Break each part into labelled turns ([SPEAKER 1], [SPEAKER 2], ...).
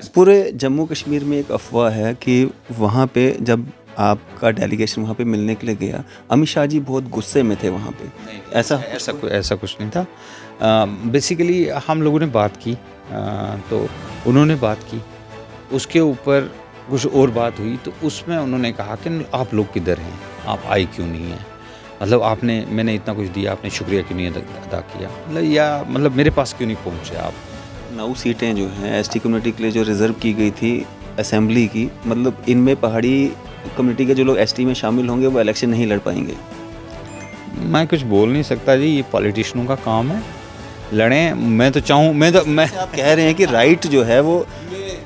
[SPEAKER 1] पूरे जम्मू कश्मीर में एक अफवाह है कि वहाँ पे जब आपका डेलीगेशन वहाँ पे मिलने के लिए गया, अमित शाह जी बहुत गुस्से में थे वहाँ पे।
[SPEAKER 2] ऐसा कुछ नहीं था। बेसिकली हम लोगों ने बात की, तो उन्होंने बात की, उसके ऊपर कुछ और बात हुई, तो उसमें उन्होंने कहा कि आप लोग किधर हैं, आप आए क्यों नहीं हैं, मतलब मैंने इतना कुछ दिया, आपने शुक्रिया क्यों नहीं अदा किया, मतलब मेरे पास क्यों नहीं पहुँचे आप।
[SPEAKER 1] 9 सीटें जो हैं एसटी कम्युनिटी के लिए जो रिज़र्व की गई थी असेंबली की, मतलब इनमें पहाड़ी कम्युनिटी के जो लोग एसटी में शामिल होंगे वो इलेक्शन नहीं लड़ पाएंगे।
[SPEAKER 2] मैं कुछ बोल नहीं सकता जी, ये पॉलिटिशियनों का काम है, लड़ें। मैं
[SPEAKER 1] आप कह रहे हैं कि राइट जो है वो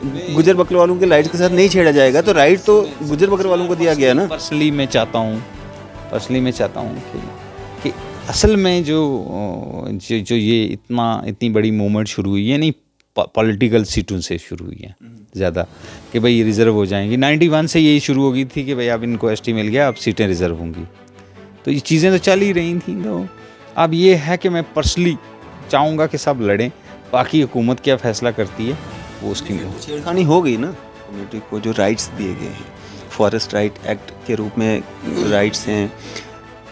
[SPEAKER 1] गुजर बकरवालों के राइट के साथ नहीं छेड़ा जाएगा, तो राइट तो गुजर बकरवालों को दिया गया ना।
[SPEAKER 2] पर्सनली मैं चाहता हूँ कि असल में जो ये इतनी बड़ी मूवमेंट शुरू हुई है, नहीं पॉलिटिकल सीटों से शुरू हुई है ज़्यादा, कि भाई ये रिज़र्व हो जाएंगी। 91 से यही शुरू हो गई थी कि भाई अब इनको एसटी मिल गया, अब सीटें रिज़र्व होंगी, तो ये चीज़ें तो चल ही रही थी। तो अब ये है कि मैं पर्सनली चाहूँगा कि सब लड़ें, बाकी हुकूमत क्या फ़ैसला करती है वो उसकी
[SPEAKER 1] छेड़खानी हो गई ना। कम्युनिटी को जो राइट्स दिए गए हैं, फॉरेस्ट राइट एक्ट के रूप में राइट्स हैं,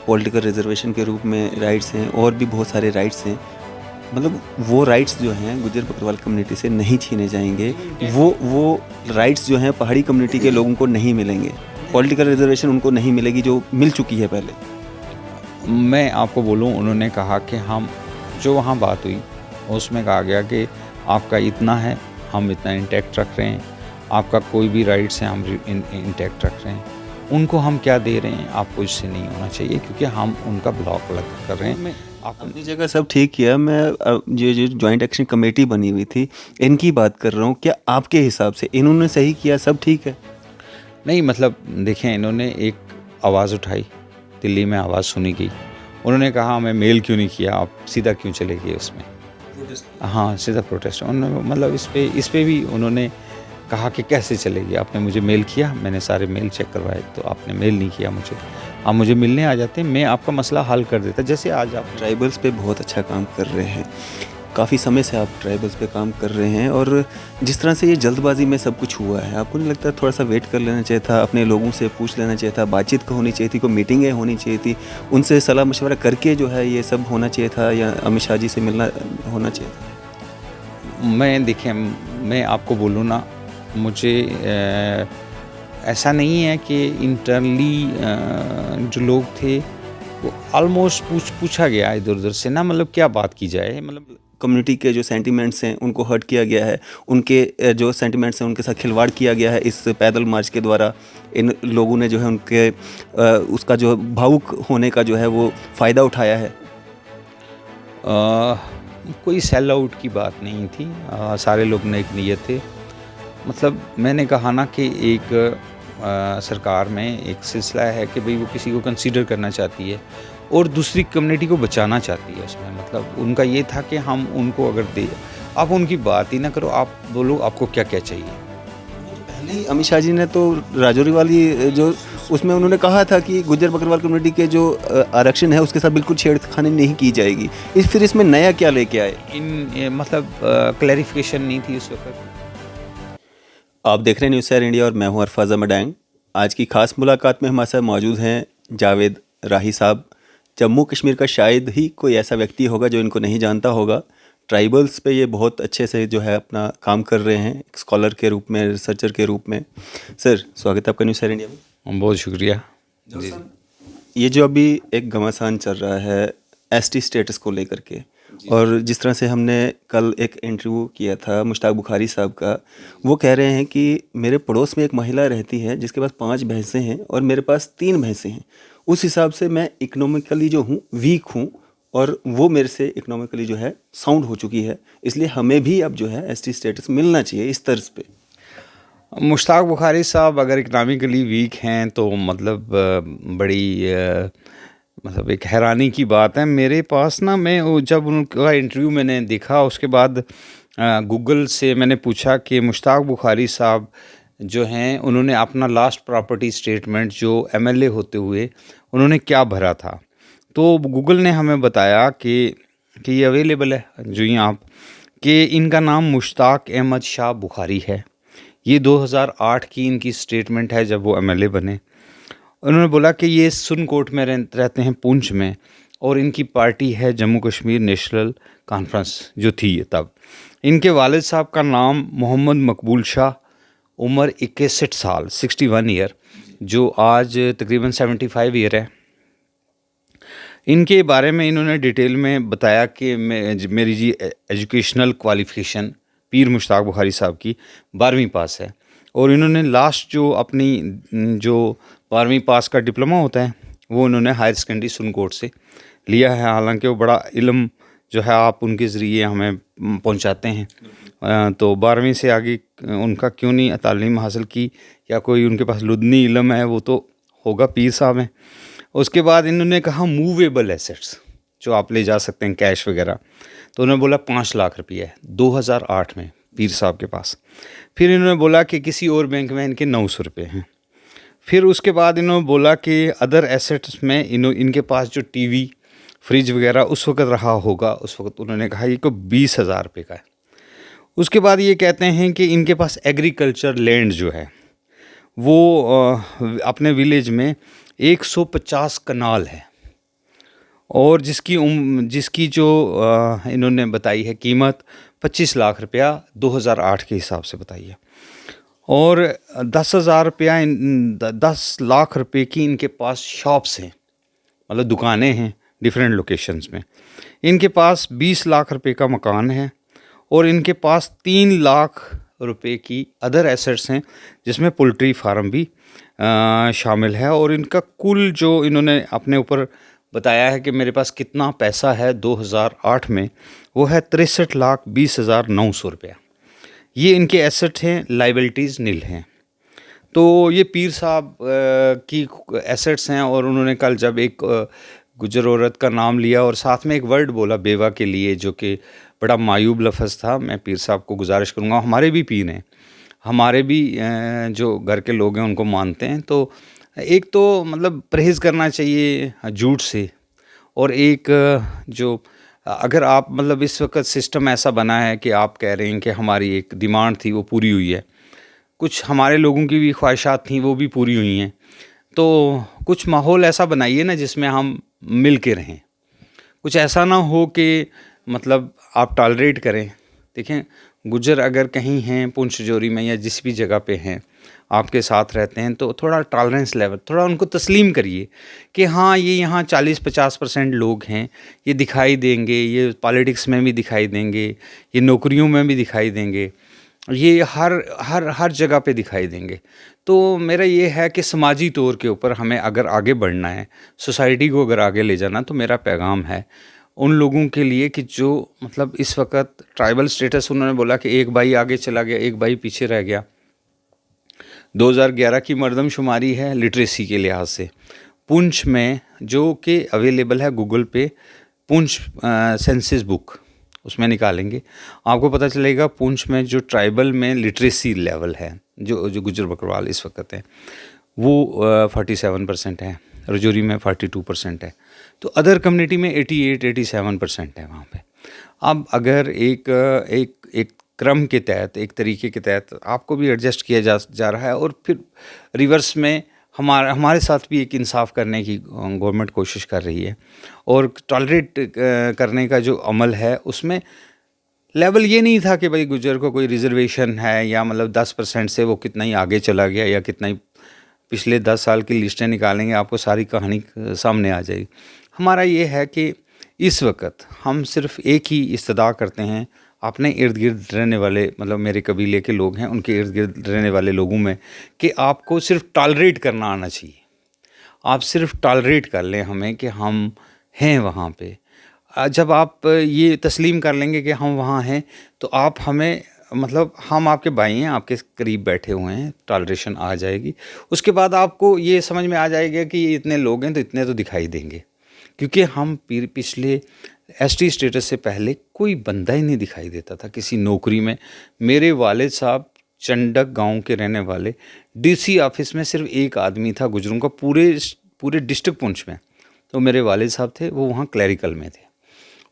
[SPEAKER 1] पॉलिटिकल रिजर्वेशन के रूप में राइट्स हैं, और भी बहुत सारे राइट्स हैं। मतलब वो राइट्स जो हैं गुजर बकरवाल कम्युनिटी से नहीं छीने जाएंगे। वो राइट्स जो हैं पहाड़ी कम्युनिटी के लोगों को नहीं मिलेंगे। पॉलिटिकल रिजर्वेशन उनको नहीं मिलेगी जो मिल चुकी है पहले।
[SPEAKER 2] मैं आपको बोलूँ, उन्होंने कहा कि हम जो वहाँ बात हुई उसमें कहा गया कि आपका इतना है, हम इतना इंटैक्ट रख रहे हैं, आपका कोई भी राइट्स हैं हम इंटैक्ट रख रहे हैं, उनको हम क्या दे रहे हैं आपको इससे नहीं होना चाहिए, क्योंकि हम उनका ब्लॉक अलग कर रहे हैं।
[SPEAKER 1] अपनी जगह सब ठीक किया, मैं जो जॉइंट एक्शन कमेटी बनी हुई थी इनकी बात कर रहा हूँ। क्या आपके हिसाब से इन्होंने सही किया, सब ठीक है?
[SPEAKER 2] नहीं, मतलब देखें, इन्होंने एक आवाज़ उठाई, दिल्ली में आवाज़ सुनी गई, उन्होंने कहा हमें मेल क्यों नहीं किया, आप सीधा क्यों चले गए उसमें। हाँ, सीधा प्रोटेस्ट। उन्होंने मतलब इस पे भी उन्होंने कहा कि कैसे चले गए, आपने मुझे मेल किया, मैंने सारे मेल चेक करवाए, तो आपने मेल नहीं किया मुझे, आप मुझे मिलने आ जाते, मैं आपका मसला हल कर देता। जैसे आज आप
[SPEAKER 1] ट्राइबल्स पे बहुत अच्छा काम कर रहे हैं, काफ़ी समय से आप ट्राइबल्स पे काम कर रहे हैं, और जिस तरह से ये जल्दबाजी में सब कुछ हुआ है, आपको नहीं लगता थोड़ा सा वेट कर लेना चाहिए था, अपने लोगों से पूछ लेना चाहिए था, बातचीत होनी चाहिए थी, कोई मीटिंगें होनी चाहिए थी, उनसे सलाह मशवरा करके जो है ये सब होना चाहिए था, या अमित शाह जी से मिलना होना चाहिए था?
[SPEAKER 2] मैं आपको बोलूँ ना, मुझे ऐसा नहीं है कि इंटरनली जो लोग थे वो ऑलमोस्ट पूछा गया इधर उधर से ना, मतलब क्या बात की जाए, मतलब
[SPEAKER 1] कम्युनिटी के जो सेंटिमेंट्स हैं उनको हर्ट किया गया है, उनके जो सेंटिमेंट्स हैं उनके साथ खिलवाड़ किया गया है इस पैदल मार्च के द्वारा। इन लोगों ने जो है उनके उसका जो भावुक होने का जो है वो फ़ायदा उठाया है।
[SPEAKER 2] कोई सेल आउट की बात नहीं थी, सारे लोग नेक नीयत थे। मतलब मैंने कहा ना कि एक सरकार में एक सिलसिला है कि भाई वो किसी को कंसीडर करना चाहती है और दूसरी कम्युनिटी को बचाना चाहती है उसमें। मतलब उनका ये था कि हम उनको अगर दे, आप उनकी बात ही ना करो, आप बोलो आपको क्या क्या चाहिए।
[SPEAKER 1] पहले ही अमित शाह जी ने तो राजौरी वाली जो उसमें उन्होंने कहा था कि गुजर बकरवाल कम्युनिटी के जो आरक्षण है उसके साथ बिल्कुल छेड़खानी नहीं की जाएगी। फिर इसमें नया क्या लेके आए?
[SPEAKER 2] मतलब क्लैरिफिकेशन नहीं थी उस वक्त।
[SPEAKER 1] आप देख रहे हैं न्यूज़ शेयर इंडिया और मैं हूं अरफाज़ मडैंग। आज की खास मुलाकात में हमारे साथ मौजूद हैं जावेद राही साहब। जम्मू कश्मीर का शायद ही कोई ऐसा व्यक्ति होगा जो इनको नहीं जानता होगा। ट्राइबल्स पे ये बहुत अच्छे से जो है अपना काम कर रहे हैं, एक स्कॉलर के रूप में, रिसर्चर के रूप में। सर, स्वागत है आपका न्यूज़ शेयर इंडिया में।
[SPEAKER 2] बहुत शुक्रिया जी।
[SPEAKER 1] ये जो अभी एक घमासान चल रहा है एसटी स्टेटस को लेकर के, और जिस तरह से हमने कल एक इंटरव्यू किया था मुश्ताक बुखारी साहब का, वो कह रहे हैं कि मेरे पड़ोस में एक महिला रहती है जिसके पास 5 भैंसें हैं और मेरे पास 3 भैंसें हैं। उस हिसाब से मैं इकोनॉमिकली जो हूँ वीक हूँ, और वो मेरे से इकोनॉमिकली जो है साउंड हो चुकी है, इसलिए हमें भी अब जो है एसटी स्टेटस मिलना चाहिए इस तर्ज पे।
[SPEAKER 2] मुश्ताक बुखारी साहब अगर इकनॉमिकली वीक हैं तो मतलब बड़ी मतलब एक हैरानी की बात है। मेरे पास ना, मैं जब उनका इंटरव्यू मैंने देखा उसके बाद गूगल से मैंने पूछा कि मुश्ताक बुखारी साहब जो हैं उन्होंने अपना लास्ट प्रॉपर्टी स्टेटमेंट जो एमएलए होते हुए उन्होंने क्या भरा था, तो गूगल ने हमें बताया कि ये अवेलेबल है जो ही आप, कि इनका नाम मुश्ताक अहमद शाह बुखारी है। ये 2008 की इनकी स्टेटमेंट है जब वो एमएलए बने। उन्होंने बोला कि ये सुनकोट में रहते हैं, पुंछ में, और इनकी पार्टी है जम्मू कश्मीर नेशनल कॉन्फ्रेंस जो थी ये तब। इनके वालिद साहब का नाम मोहम्मद मकबूल शाह, उम्र 61 साल 61 ईयर, जो आज तकरीबन 75 ईयर है। इनके बारे में इन्होंने डिटेल में बताया कि मेरी जी एजुकेशनल क्वालिफ़िकेशन पीर मुश्ताक बुखारी साहब की 12वीं पास है, और इन्होंने लास्ट जो अपनी जो 12वीं पास का डिप्लोमा होता है वो उन्होंने हायर सेकेंडरी सुनकोट से लिया है। हालांकि वो बड़ा इल्म जो है आप उनके ज़रिए हमें पहुंचाते हैं, तो 12वीं से आगे उनका क्यों नहीं तालीम हासिल की, या कोई उनके पास लुदनी इल्म है, वो तो होगा, पीर साहब हैं। उसके बाद इन्होंने कहा मूवेबल एसेट्स जो आप ले जा सकते हैं, कैश वगैरह, तो उन्होंने बोला 5 लाख रुपये है 2008 में पीर साहब के पास। फिर इन्होंने बोला कि किसी और बैंक में इनके 900 रुपये हैं। फिर उसके बाद इन्होंने बोला कि अदर एसेट्स में इनके पास जो टीवी फ्रिज वगैरह उस वक्त रहा होगा, उस वक्त उन्होंने कहा ये को 20,000 रुपये का है। उसके बाद ये कहते हैं कि इनके पास एग्रीकल्चर लैंड जो है वो अपने विलेज में 150 कनाल है, और जिसकी जो इन्होंने बताई है कीमत 25 लाख रुपया 2008 के हिसाब से बताई है, और 10,000 रुपया 10 लाख रुपए की इनके पास शॉप्स हैं, मतलब दुकानें हैं डिफरेंट लोकेशंस में। इनके पास 20 लाख रुपए का मकान है, और इनके पास 3 लाख रुपए की अदर एसेट्स हैं जिसमें पोल्ट्री फार्म भी शामिल है। और इनका कुल जो इन्होंने अपने ऊपर बताया है कि मेरे पास कितना पैसा है 2008 में, वो है 63,20,900 रुपया। ये इनके एसेट हैं, लाइबिलिटीज़ नील हैं। तो ये पीर साहब की एसेट्स हैं, और उन्होंने कल जब एक गुजर औरत का नाम लिया और साथ में एक वर्ड बोला बेवा के लिए, जो कि बड़ा मायूब लफ्ज़ था। मैं पीर साहब को गुजारिश करूँगा, हमारे भी पीर हैं, हमारे भी जो घर के लोग हैं उनको मानते हैं, तो एक तो मतलब परहेज़ करना चाहिए झूठ से, और एक जो अगर आप मतलब इस वक्त सिस्टम ऐसा बना है कि आप कह रहे हैं कि हमारी एक डिमांड थी वो पूरी हुई है, कुछ हमारे लोगों की भी ख्वाहिशात थी वो भी पूरी हुई हैं, तो कुछ माहौल ऐसा बनाइए ना जिसमें हम मिल के रहें। कुछ ऐसा ना हो कि मतलब आप टॉलरेट करें। देखें, गुजर अगर कहीं हैं पुंछ जोरी में या जिस भी जगह पे हैं, आपके साथ रहते हैं, तो थोड़ा टॉलरेंस लेवल, थोड़ा उनको तस्लीम करिए कि हाँ ये यहाँ 40-50% लोग हैं, ये दिखाई देंगे, ये पॉलिटिक्स में भी दिखाई देंगे, ये नौकरियों में भी दिखाई देंगे, ये हर जगह पे दिखाई देंगे। तो मेरा ये है कि समाजी तौर के ऊपर हमें अगर आगे बढ़ना है, सोसाइटी को अगर आगे ले जाना, तो मेरा पैगाम है उन लोगों के लिए कि जो मतलब इस वक्त ट्राइबल स्टेटस, उन्होंने बोला कि एक भाई आगे चला गया, एक भाई पीछे रह गया। 2011 की मरदमशुमारी है लिटरेसी के लिहाज से पुंछ में, जो कि अवेलेबल है गूगल पे, पुंछ सेंसस बुक, उसमें निकालेंगे आपको पता चलेगा पुंछ में जो ट्राइबल में लिटरेसी लेवल है, जो गुजर बकरवाल इस वक्त है, वो 47% है, रजौरी में 42% है, तो अदर कम्युनिटी में 88-87% है वहाँ पे। अब अगर एक क्रम के तहत, एक तरीके के तहत आपको भी एडजस्ट किया जा रहा है, और फिर रिवर्स में हमारे साथ भी एक इंसाफ करने की गवर्नमेंट कोशिश कर रही है, और टॉलरेट करने का जो अमल है उसमें लेवल ये नहीं था कि भाई गुजर को कोई रिजर्वेशन है, या मतलब 10% से वो कितना ही आगे चला गया, या कितना ही पिछले 10 साल की लिस्टें निकालेंगे आपको सारी कहानी सामने आ जाएगी। हमारा ये है कि इस वक्त हम सिर्फ एक ही इस्तदा करते हैं अपने इर्द गिर्द रहने वाले, मतलब मेरे कबीले के लोग हैं उनके इर्द गिर्द रहने वाले लोगों में, कि आपको सिर्फ टॉलरेट करना आना चाहिए। आप सिर्फ टॉलरेट कर लें हमें कि हम हैं वहाँ पे। जब आप ये तस्लीम कर लेंगे कि हम वहाँ हैं, तो आप हमें मतलब हम आपके भाई हैं, आपके करीब बैठे हुए हैं, टॉलरेशन आ जाएगी। उसके बाद आपको ये समझ में आ जाएगा कि ये इतने लोग हैं तो इतने तो दिखाई देंगे, क्योंकि हम पिछले एसटी स्टेटस से पहले कोई बंदा ही नहीं दिखाई देता था किसी नौकरी में। मेरे वालिद साहब चंडक गांव के रहने वाले, डीसी ऑफिस में सिर्फ एक आदमी था गुजरों का पूरे डिस्ट्रिक्ट पुंछ में, तो मेरे वालिद साहब थे, वो वहाँ क्लरिकल में थे।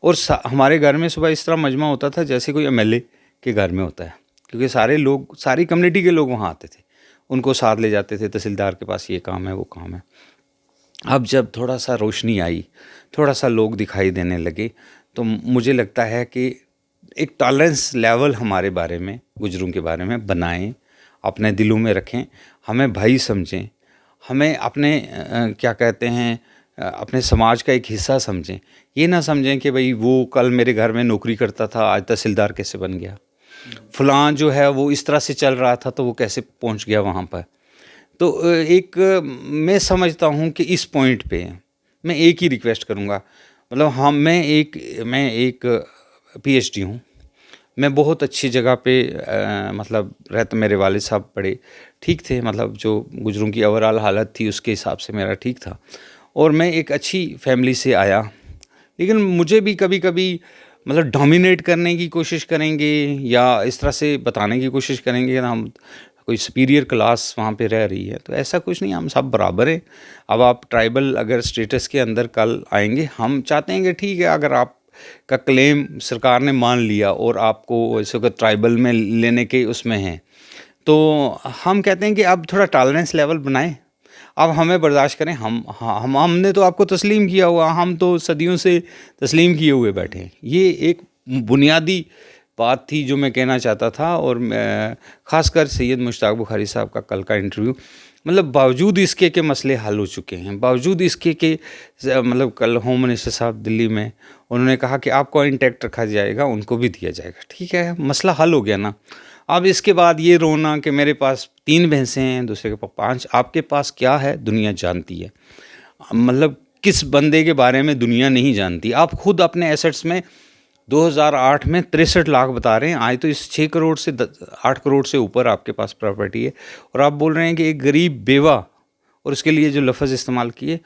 [SPEAKER 2] और हमारे घर में सुबह इस तरह मजमा होता था जैसे कोई एमएलए के घर में होता है, क्योंकि सारे लोग, सारी कम्युनिटी के लोग वहाँ आते थे, उनको साथ ले जाते थे, तहसीलदार के पास ये काम है वो काम है। अब जब थोड़ा सा रोशनी आई, थोड़ा सा लोग दिखाई देने लगे, तो मुझे लगता है कि एक टॉलरेंस लेवल हमारे बारे में, गुजरों के बारे में बनाएं, अपने दिलों में रखें, हमें भाई समझें, हमें अपने क्या कहते हैं अपने समाज का एक हिस्सा समझें। ये ना समझें कि भाई वो कल मेरे घर में नौकरी करता था, आज तहसीलदार कैसे बन गया, फलां जो है वो इस तरह से चल रहा था तो वो कैसे पहुंच गया वहाँ पर। तो एक मैं समझता हूँ कि इस पॉइंट पे मैं एक ही रिक्वेस्ट करूँगा, मतलब मैं एक पीएचडी हूँ, मैं बहुत अच्छी जगह पे मतलब रहते, मेरे वालिद साहब बड़े ठीक थे, मतलब जो गुजरों की ओवरऑल हालत थी उसके हिसाब से मेरा ठीक था, और मैं एक अच्छी फैमिली से आया। लेकिन मुझे भी कभी कभी मतलब डोमिनेट करने की कोशिश करेंगे या इस तरह से बताने की कोशिश करेंगे कि हम कोई सुपीरियर क्लास वहाँ पे रह रही है, तो ऐसा कुछ नहीं, हम सब बराबर हैं। अब आप ट्राइबल अगर स्टेटस के अंदर कल आएंगे, हम चाहते हैं कि ठीक है, अगर आप का क्लेम सरकार ने मान लिया और आपको इस वक्त ट्राइबल में लेने के उसमें हैं, तो हम कहते हैं कि अब थोड़ा टॉलरेंस लेवल बनाएं, अब हमें बर्दाश्त करें। हमने तो आपको तस्लीम किया हुआ, हम तो सदियों से तस्लीम किए हुए बैठे हैं। ये एक बुनियादी बात थी जो मैं कहना चाहता था। और ख़ासकर सैयद मुश्ताक बुखारी साहब का कल का इंटरव्यू, मतलब बावजूद इसके के मसले हल हो चुके हैं, बावजूद इसके के मतलब कल होम मिनिस्टर साहब दिल्ली में उन्होंने कहा कि आपको इंटैक्ट रखा जाएगा, उनको भी दिया जाएगा, ठीक है, मसला हल हो गया ना। अब इसके बाद ये रोना कि मेरे पास 3 भैंसें हैं, दूसरे के पास 5, आपके पास क्या है दुनिया जानती है। मतलब किस बंदे के बारे में दुनिया नहीं जानती। आप खुद अपने एसेट्स में 2008 में 63 लाख बता रहे हैं, आज तो इस 6 करोड़ से 8 करोड़ से ऊपर आपके पास प्रॉपर्टी है, और आप बोल रहे हैं कि एक गरीब बेवा, और उसके लिए जो लफ्ज़ इस्तेमाल किए,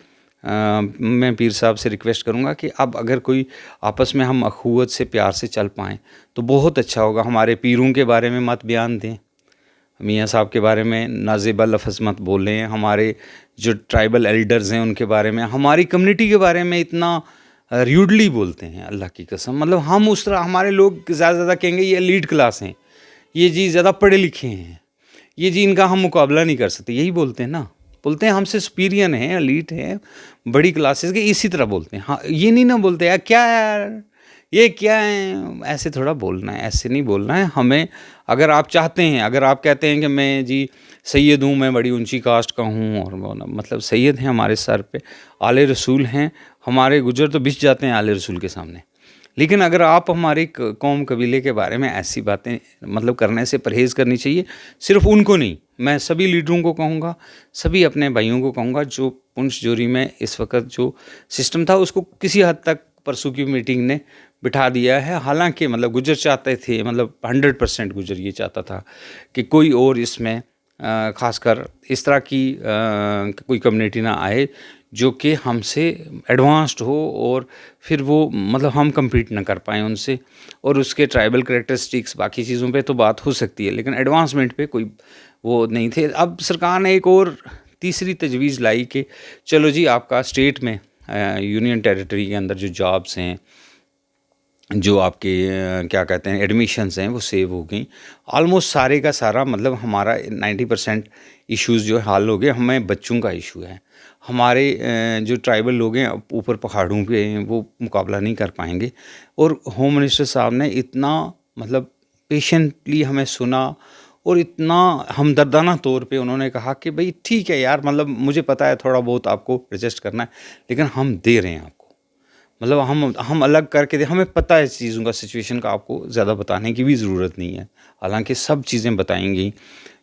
[SPEAKER 2] मैं पीर साहब से रिक्वेस्ट करूंगा कि अब अगर कोई आपस में हम अखुवत से प्यार से चल पाएँ तो बहुत अच्छा होगा। हमारे पीरों के बारे में मत बयान दें, मियाँ साहब के बारे में नाज़ेबा लफ्ज़ मत बोलें, हमारे जो ट्राइबल एल्डर्स हैं उनके बारे में, हमारी कम्युनिटी के बारे में इतना र्यूडली बोलते हैं, अल्लाह की कसम। मतलब हम उस तरह, हमारे लोग ज़्यादा कहेंगे ये एलीट क्लास हैं, ये जी ज़्यादा पढ़े लिखे हैं, ये जी इनका हम मुकाबला नहीं कर सकते, यही बोलते हैं ना, बोलते हैं हमसे सुपीरियर हैं, एलीट हैं, बड़ी क्लासेस के, इसी तरह बोलते हैं। हाँ, ये नहीं ना बोलते यार क्या यार ये क्या है, ऐसे थोड़ा बोलना है, ऐसे नहीं बोलना है हमें। अगर आप चाहते हैं, अगर आप कहते हैं कि मैं जी सैयद हूँ, मैं बड़ी ऊंची कास्ट का हूँ, और मतलब सैयद हैं हमारे सर पे, आले रसूल हैं, हमारे गुजर तो बिछ जाते हैं आले रसूल के सामने। लेकिन अगर आप हमारी कौम कबीले के बारे में ऐसी बातें मतलब करने से परहेज़ करनी चाहिए। सिर्फ उनको नहीं, मैं सभी लीडरों को कहूँगा, सभी अपने भाइयों को कहूँगा, जो पुंछ जोरी में इस वक्त जो सिस्टम था उसको किसी हद तक परसों की मीटिंग ने बिठा दिया है। हालांकि मतलब गुजर चाहते थे, मतलब 100% गुजर ये चाहता था कि कोई और इसमें ख़ासकर इस तरह की कोई कम्युनिटी ना आए जो कि हमसे एडवांस्ड हो, और फिर वो मतलब हम compete ना कर पाएँ उनसे। और उसके ट्राइबल करेक्टरिस्टिक्स बाकी चीज़ों पे तो बात हो सकती है, लेकिन एडवांसमेंट पे कोई वो नहीं थे। अब सरकार ने एक और तीसरी तजवीज़ लाई कि चलो जी आपका स्टेट में यूनियन टेरिटरी के अंदर जो जॉब्स हैं, जो आपके क्या कहते हैं एडमिशन्स हैं, वो सेव हो गई ऑलमोस्ट सारे का सारा। मतलब हमारा 90% इश्यूज़ जो हल हो गए। हमें बच्चों का इशू है, हमारे जो ट्राइबल लोग हैं ऊपर पहाड़ों पे हैं, वो मुकाबला नहीं कर पाएंगे। और होम मिनिस्टर साहब ने इतना मतलब पेशेंटली हमें सुना, और इतना हमदर्दाना तौर पे उन्होंने कहा कि भाई ठीक है यार, मतलब मुझे पता है थोड़ा बहुत आपको एडजस्ट करना है, लेकिन हम दे रहे हैं आपको, मतलब हम अलग करके दे, हमें पता है इस चीज़ों का, सिचुएशन का, आपको ज़्यादा बताने की भी ज़रूरत नहीं है। हालांकि सब चीज़ें बताएंगी,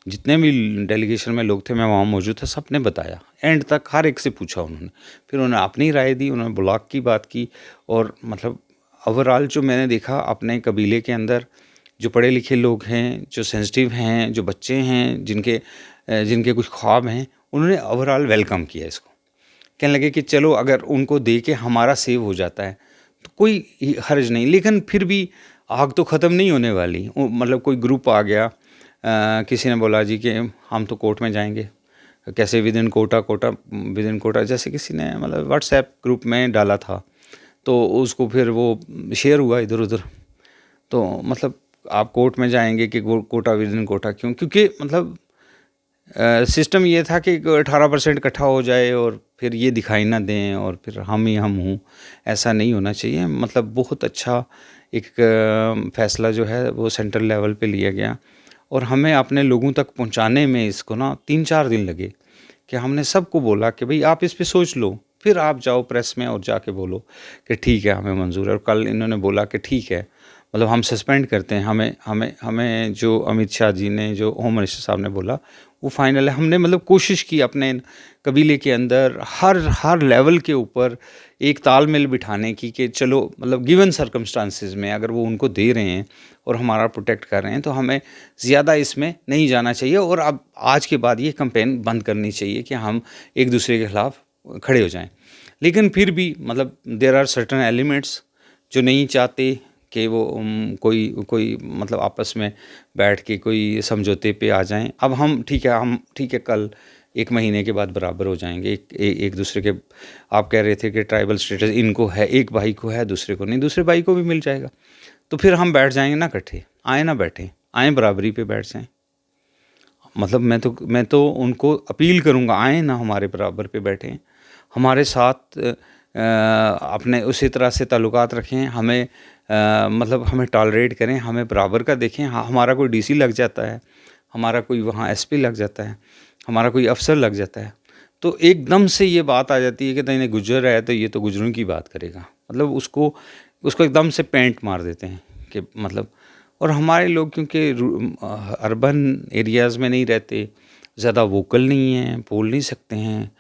[SPEAKER 2] जितने भी डेलीगेशन में लोग थे, मैं वहाँ मौजूद था, सब ने बताया, एंड तक हर एक से पूछा उन्होंने, फिर उन्होंने अपनी राय दी, उन्होंने ब्लॉक की बात की। और मतलब ओवरऑल जो मैंने देखा अपने कबीले के अंदर, जो पढ़े लिखे लोग हैं, जो सेंसिटिव हैं, जो बच्चे हैं, जिनके कुछ ख्वाब हैं, उन्होंने ओवरऑल वेलकम किया इसको। कहने लगे कि चलो अगर उनको दे के हमारा सेव हो जाता है तो कोई हर्ज नहीं। लेकिन फिर भी आग तो ख़त्म नहीं होने वाली। मतलब कोई ग्रुप आ गया, किसी ने बोला जी कि हम तो कोर्ट में जाएंगे, कैसे विद इन कोटा, जैसे किसी ने मतलब व्हाट्सएप ग्रुप में डाला था, तो उसको फिर वो शेयर हुआ इधर उधर। तो मतलब आप कोर्ट में जाएंगे कि कोटा विद इन कोटा क्यों, क्योंकि मतलब सिस्टम ये था कि 18% इकट्ठा हो जाए और फिर ये दिखाई ना दें और फिर हम ही हम हूँ, ऐसा नहीं होना चाहिए। मतलब बहुत अच्छा एक फ़ैसला जो है वो सेंट्रल लेवल पे लिया गया और हमें अपने लोगों तक पहुँचाने में इसको ना 3-4 दिन लगे कि हमने सबको बोला कि भाई आप इस पे सोच लो, फिर आप जाओ प्रेस में और जाके बोलो कि ठीक है हमें मंजूर है। और कल इन्होंने बोला कि ठीक है, मतलब हम सस्पेंड करते हैं, हमें हमें हमें जो अमित शाह जी ने, जो होम मिनिस्टर साहब ने बोला वो फाइनल है। हमने मतलब कोशिश की अपने कबीले के अंदर हर लेवल के ऊपर एक तालमेल बिठाने की कि चलो मतलब गिवन सर्कमस्टांसिस में अगर वो उनको दे रहे हैं और हमारा प्रोटेक्ट कर रहे हैं तो हमें ज़्यादा इसमें नहीं जाना चाहिए और अब आज के बाद ये कैंपेन बंद करनी चाहिए कि हम एक दूसरे के ख़िलाफ़ खड़े हो जाएं। लेकिन फिर भी मतलब देयर आर सर्टन एलिमेंट्स जो नहीं चाहते कि वो कोई मतलब आपस में बैठ के कोई समझौते पे आ जाएं। अब हम ठीक है कल 1 महीने के बाद बराबर हो जाएंगे एक दूसरे के। आप कह रहे थे कि ट्राइबल स्टेटस इनको है, एक भाई को है दूसरे को नहीं, दूसरे भाई को भी मिल जाएगा। तो फिर हम बैठ जाएंगे ना इकट्ठे, आए ना बैठें, आए बराबरी पे बैठ जाएं। मतलब मैं तो उनको अपील करूँगा, आए ना हमारे बराबर पे बैठें, हमारे साथ अपने उसी तरह से ताल्लुकात रखें, हमें मतलब हमें टॉलरेट करें, हमें बराबर का देखें। हाँ, हमारा कोई डीसी लग जाता है, हमारा कोई वहाँ एसपी लग जाता है, हमारा कोई अफसर लग जाता है, तो एकदम से ये बात आ जाती है कि नहीं गुजर है तो ये तो गुजरों की बात करेगा। मतलब उसको एकदम से पेंट मार देते हैं कि मतलब। और हमारे लोग क्योंकि अर्बन एरियाज़ में नहीं रहते, ज़्यादा वोकल नहीं हैं, बोल नहीं सकते हैं,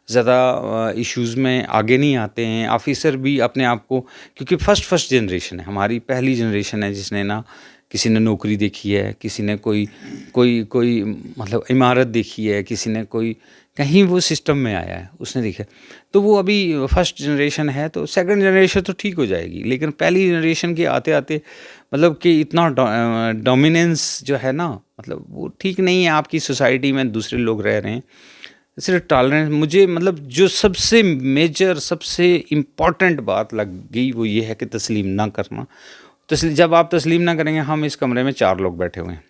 [SPEAKER 2] ज़्यादा इश्यूज़ में आगे नहीं आते हैं। ऑफिसर भी अपने आप को, क्योंकि फर्स्ट जनरेशन है, हमारी पहली जनरेशन है जिसने ना किसी ने नौकरी देखी है, किसी ने कोई मतलब इमारत देखी है, किसी ने कोई कहीं वो सिस्टम में आया है उसने देखा। तो वो अभी फर्स्ट जनरेशन है, तो सेकंड जनरेशन तो ठीक हो जाएगी, लेकिन पहली जनरेशन के आते आते मतलब कि इतना डोमिनेंस जो है ना, मतलब वो ठीक नहीं है। आपकी सोसाइटी में दूसरे लोग रह रहे हैं, सिर्फ टॉलरेंस। मुझे मतलब जो सबसे मेजर सबसे इम्पॉर्टेंट बात लग गई वो ये है कि तस्लीम ना करना। जब आप तस्लीम ना करेंगे, हम इस कमरे में 4 लोग बैठे हुए हैं,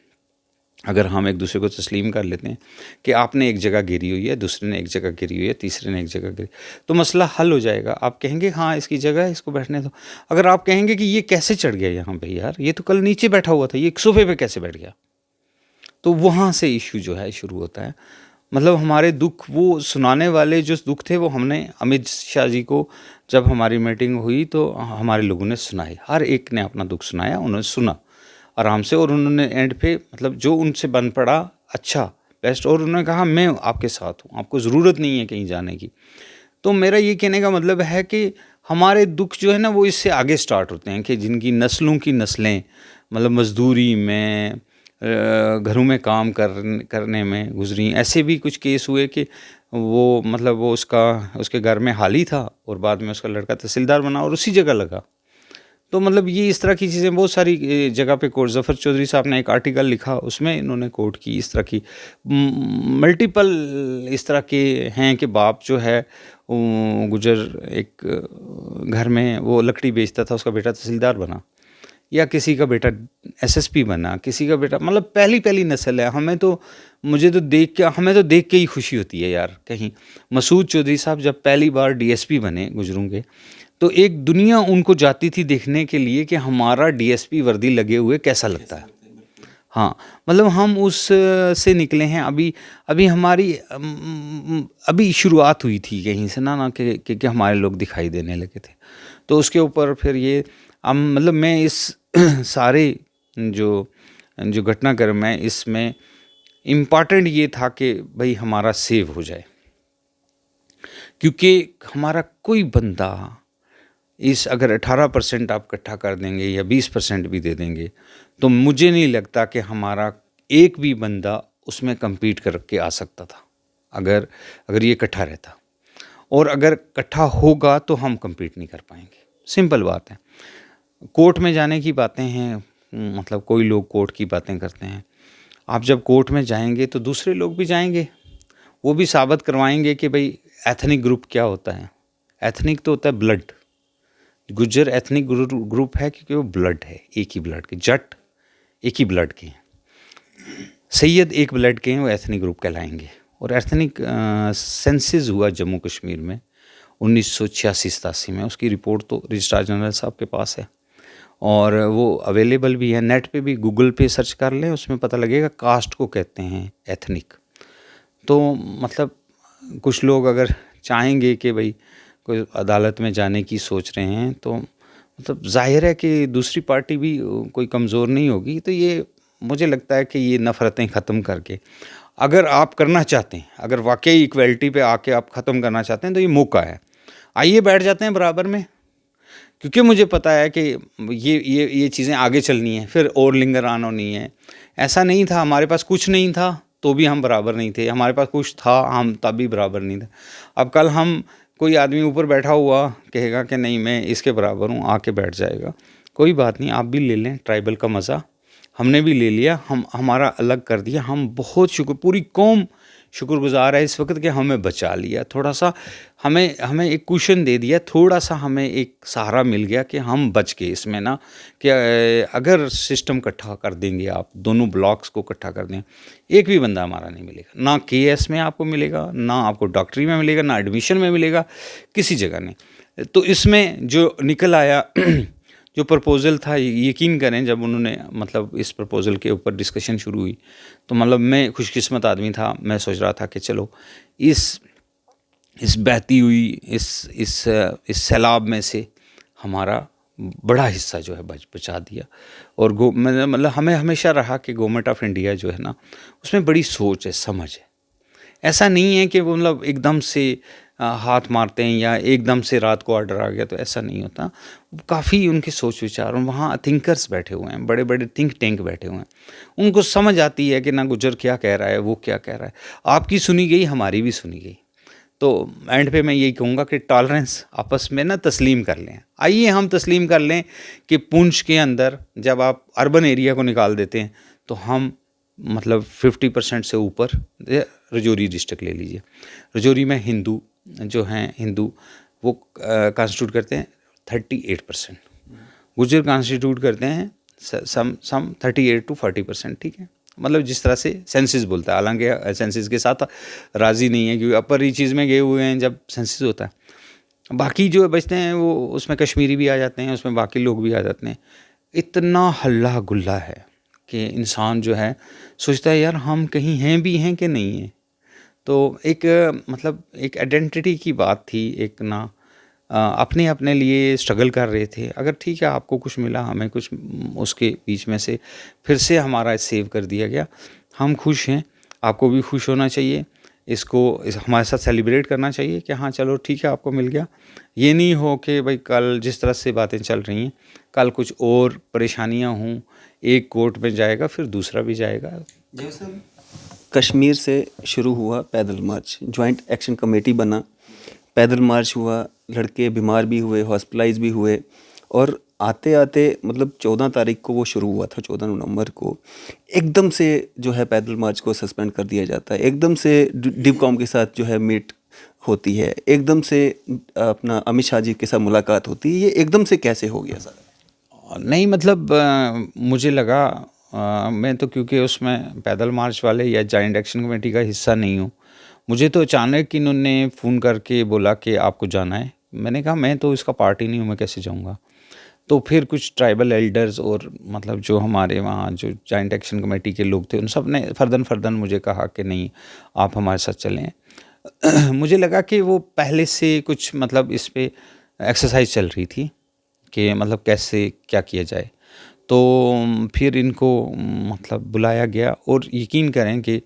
[SPEAKER 2] अगर हम एक दूसरे को तस्लीम कर लेते हैं कि आपने एक जगह गिरी हुई है, दूसरे ने एक जगह गिरी हुई है, तीसरे ने एक जगह गिरी, तो मसला हल हो जाएगा। आप कहेंगे हाँ इसकी जगह है, इसको बैठने दो। अगर आप कहेंगे कि ये कैसे चढ़ गया यहाँ पे यार, ये तो कल नीचे बैठा हुआ था, ये एक सोफे पे कैसे बैठ गया, तो वहाँ से इशू जो है शुरू होता है। मतलब हमारे दुख वो सुनाने वाले जो दुख थे वो हमने अमित शाह जी को, जब हमारी मीटिंग हुई तो हमारे लोगों ने सुनाए, हर एक ने अपना दुख सुनाया, उन्होंने सुना आराम से, और उन्होंने एंड पे मतलब जो उनसे बन पड़ा अच्छा बेस्ट, और उन्होंने कहा मैं आपके साथ हूँ, आपको ज़रूरत नहीं है कहीं जाने की। तो मेरा ये कहने का मतलब है कि हमारे दुख जो है ना वो इससे आगे स्टार्ट होते हैं कि जिनकी नस्लों की नस्लें मतलब मजदूरी में, घरों में काम करने में गुजरी। ऐसे भी कुछ केस हुए कि वो मतलब वो उसके घर में हाली था और बाद में उसका लड़का तहसीलदार बना और उसी जगह लगा। तो मतलब ये इस तरह की चीज़ें बहुत सारी जगह पे कोर्ट, ज़फ़र चौधरी साहब ने एक आर्टिकल लिखा, उसमें इन्होंने कोर्ट की इस तरह की मल्टीपल इस तरह के हैं कि बाप जो है गुजर एक घर में वो लकड़ी बेचता था, उसका बेटा तहसीलदार बना, या किसी का बेटा एसएसपी बना, किसी का बेटा मतलब पहली नस्ल है। हमें तो देख के ही खुशी होती है यार। कहीं मसूद चौधरी साहब जब पहली बार डीएसपी बने गुजरों के, तो एक दुनिया उनको जाती थी देखने के लिए कि हमारा डीएसपी वर्दी लगे हुए कैसा लगता है। हाँ, मतलब हम उस से निकले हैं। अभी हमारी अभी शुरुआत हुई थी कहीं से ना कि हमारे लोग दिखाई देने लगे थे। तो उसके ऊपर फिर ये मतलब मैं इस सारे जो घटनाक्रम है इसमें इम्पॉर्टेंट ये था कि भाई हमारा सेव हो जाए, क्योंकि हमारा कोई बंदा अगर 18% आप इकट्ठा कर देंगे या 20% भी दे देंगे, तो मुझे नहीं लगता कि हमारा एक भी बंदा उसमें compete करके आ सकता था अगर ये इकट्ठा रहता। और अगर इकट्ठा होगा तो हम compete नहीं कर पाएंगे, सिंपल बात है। कोर्ट में जाने की बातें हैं, मतलब कोई लोग कोर्ट की बातें करते हैं। आप जब कोर्ट में जाएंगे तो दूसरे लोग भी जाएंगे, वो भी साबित करवाएंगे कि भाई एथनिक ग्रुप क्या होता है। एथनिक तो होता है ब्लड, गुज्जर एथनिक ग्रुप है क्योंकि वो ब्लड है, एक ही ब्लड के, जट एक ही ब्लड के हैं, सैयद एक ब्लड के हैं, वो एथनिक ग्रुप कहलाएंगे। और एथनिक सेंसस हुआ जम्मू कश्मीर में 1986-87 में, उसकी रिपोर्ट तो रजिस्ट्रार जनरल साहब के पास है और वो अवेलेबल भी है, नेट पे भी, गूगल पे सर्च कर लें, उसमें पता लगेगा। कास्ट को कहते हैं एथनिक। तो मतलब कुछ लोग अगर चाहेंगे कि भाई कोई अदालत में जाने की सोच रहे हैं, तो मतलब जाहिर है कि दूसरी पार्टी भी कोई कमज़ोर नहीं होगी। तो ये मुझे लगता है कि ये नफ़रतें ख़त्म करके अगर आप करना चाहते हैं, अगर वाकई इक्वलिटी पे आके आप ख़त्म करना चाहते हैं, तो ये मौका है। आइए बैठ जाते हैं बराबर में, क्योंकि मुझे पता है कि ये चीज़ें आगे चलनी है, फिर और लिंगर ऑन होनी है। ऐसा नहीं था, हमारे पास कुछ नहीं था तो भी हम बराबर नहीं थे, हमारे पास कुछ था हम तब भी बराबर नहीं थे। अब कल हम कोई आदमी ऊपर बैठा हुआ कहेगा कि नहीं मैं इसके बराबर हूँ, आके बैठ जाएगा। कोई बात नहीं, आप भी ले लें ट्राइबल का मज़ा, हमने भी ले लिया, हमारा अलग कर दिया। हम बहुत पूरी कौम शुक्रगुजार है इस वक्त कि हमें बचा लिया, थोड़ा सा हमें एक कुशन दे दिया, थोड़ा सा हमें एक सहारा मिल गया कि हम बच गए इसमें ना। कि अगर सिस्टम इकट्ठा कर देंगे, आप दोनों ब्लॉक्स को इकट्ठा कर दें, एक भी बंदा हमारा नहीं मिलेगा, ना केएस में आपको मिलेगा, ना आपको डॉक्टरी में मिलेगा, ना एडमिशन में मिलेगा, किसी जगह नहीं। तो इसमें जो निकल आया जो प्रपोज़ल था, यकीन करें जब उन्होंने मतलब इस प्रपोज़ल के ऊपर डिस्कशन शुरू हुई, तो मतलब मैं खुशकिस्मत आदमी था, मैं सोच रहा था कि चलो इस बहती हुई इस सैलाब में से हमारा बड़ा हिस्सा जो है बचा दिया। और मतलब हमें हमेशा रहा कि गवर्नमेंट ऑफ इंडिया जो है ना, उसमें बड़ी सोच है, समझ है। ऐसा नहीं है कि वो मतलब एकदम से हाथ मारते हैं या एकदम से रात को ऑर्डर आ गया, तो ऐसा नहीं होता। काफ़ी उनके सोच विचार, वहाँ थिंकर्स बैठे हुए हैं, बड़े बड़े थिंक टैंक बैठे हुए हैं, उनको समझ आती है कि ना गुज्जर क्या कह रहा है, वो क्या कह रहा है। आपकी सुनी गई, हमारी भी सुनी गई। तो एंड पे मैं यही कहूँगा कि टॉलरेंस आपस में ना तस्लीम कर लें। आइए हम तस्लीम कर लें कि पुंछ के अंदर जब आप अर्बन एरिया को निकाल देते हैं, तो हम मतलब 50% से ऊपर, रजौरी डिस्ट्रिक्ट ले लीजिए, रजौरी में हिंदू जो हैं, हिंदू वो कॉन्स्टिट्यूट करते हैं 38%, गुज्जर कॉन्स्टिट्यूट करते हैं सम 38 to 40%, ठीक है। मतलब जिस तरह से सेंसस बोलता है, हालांकि सेंसस के साथ राज़ी नहीं है क्योंकि अपर रीचेज़ में गए हुए हैं जब सेंसस होता है। बाकी जो बचते हैं वो उसमें कश्मीरी भी आ जाते हैं, उसमें बाकी लोग भी आ जाते हैं। इतना हल्ला गुल्ला है कि इंसान जो है सोचता है यार हम कहीं हैं भी हैं कि नहीं हैं। तो एक मतलब एक आइडेंटिटी की बात थी, एक ना अपने अपने लिए स्ट्रगल कर रहे थे। अगर ठीक है आपको कुछ मिला, हमें कुछ, उसके बीच में से फिर से हमारा सेव कर दिया गया, हम खुश हैं, आपको भी खुश होना चाहिए। इसको हमारे साथ सेलिब्रेट करना चाहिए कि हाँ चलो ठीक है आपको मिल गया। ये नहीं हो कि भाई कल जिस तरह से बातें चल रही हैं, कल कुछ और परेशानियां हों, एक कोर्ट में जाएगा फिर दूसरा भी जाएगा।
[SPEAKER 1] कश्मीर से शुरू हुआ पैदल मार्च, जॉइंट एक्शन कमेटी बना, पैदल मार्च हुआ, लड़के बीमार भी हुए, हॉस्पिटलाइज भी हुए, और आते आते मतलब 14 तारीख को वो शुरू हुआ था, 14 नवंबर को एकदम से जो है पैदल मार्च को सस्पेंड कर दिया जाता है। एकदम से डिवकॉम के साथ जो है मीट होती है, एकदम से अपना अमित शाह जी के साथ मुलाकात होती है। ये एकदम से कैसे हो गया सर?
[SPEAKER 2] नहीं मतलब मुझे लगा मैं तो क्योंकि उसमें पैदल मार्च वाले या जॉइंट एक्शन कमेटी का हिस्सा नहीं हूँ, मुझे तो अचानक इन्होंने फ़ोन करके बोला कि आपको जाना है। मैंने कहा मैं तो इसका पार्ट ही नहीं हूँ, मैं कैसे जाऊँगा। तो फिर कुछ ट्राइबल एल्डर्स और मतलब जो हमारे वहाँ जो जॉइंट एक्शन कमेटी के लोग थे, उन सब ने फर्दन मुझे कहा कि नहीं आप हमारे साथ चलें। मुझे लगा कि वो पहले से कुछ मतलब इस पे एक्सरसाइज चल रही थी कि मतलब कैसे क्या किया जाए। तो फिर इनको मतलब बुलाया गया और यकीन करें कि